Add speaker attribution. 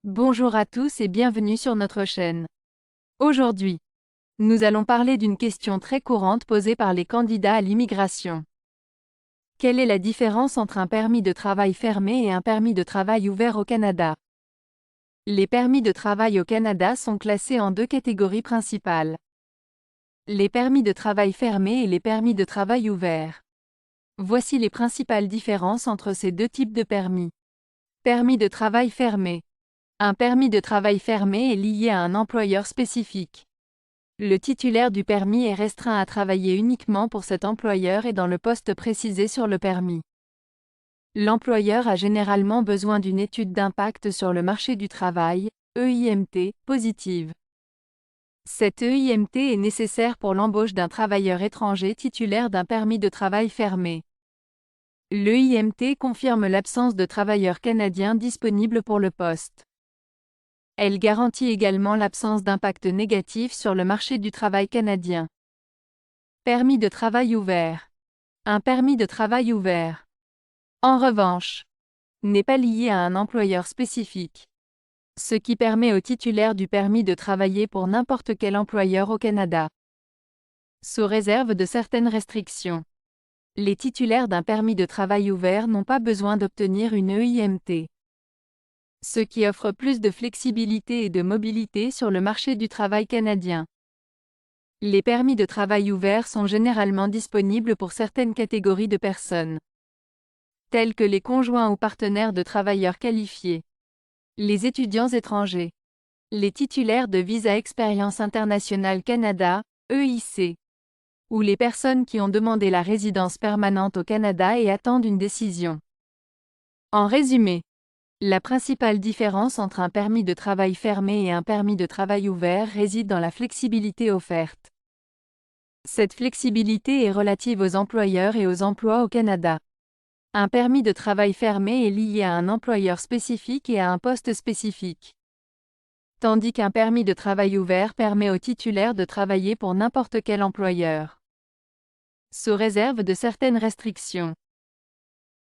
Speaker 1: Bonjour à tous et bienvenue sur notre chaîne. Aujourd'hui, nous allons parler d'une question très courante posée par les candidats à l'immigration. Quelle est la différence entre un permis de travail fermé et un permis de travail ouvert au Canada? Les permis de travail au Canada sont classés en deux catégories principales. Les permis de travail fermés et les permis de travail ouverts. Voici les principales différences entre ces deux types de permis. Permis de travail fermé. Un permis de travail fermé est lié à un employeur spécifique. Le titulaire du permis est restreint à travailler uniquement pour cet employeur et dans le poste précisé sur le permis. L'employeur a généralement besoin d'une étude d'impact sur le marché du travail, EIMT, positive. Cette EIMT est nécessaire pour l'embauche d'un travailleur étranger titulaire d'un permis de travail fermé. L'EIMT confirme l'absence de travailleurs canadiens disponibles pour le poste. Elle garantit également l'absence d'impact négatif sur le marché du travail canadien. Permis de travail ouvert. Un permis de travail ouvert, en revanche, n'est pas lié à un employeur spécifique, ce qui permet au titulaire du permis de travailler pour n'importe quel employeur au Canada. Sous réserve de certaines restrictions. Les titulaires d'un permis de travail ouvert n'ont pas besoin d'obtenir une EIMT. Ce qui offre plus de flexibilité et de mobilité sur le marché du travail canadien. Les permis de travail ouverts sont généralement disponibles pour certaines catégories de personnes, tels que les conjoints ou partenaires de travailleurs qualifiés, les étudiants étrangers, les titulaires de Visa Expérience Internationale Canada, EIC, ou les personnes qui ont demandé la résidence permanente au Canada et attendent une décision. En résumé, la principale différence entre un permis de travail fermé et un permis de travail ouvert réside dans la flexibilité offerte. Cette flexibilité est relative aux employeurs et aux emplois au Canada. Un permis de travail fermé est lié à un employeur spécifique et à un poste spécifique. Tandis qu'un permis de travail ouvert permet au titulaire de travailler pour n'importe quel employeur. Sous réserve de certaines restrictions.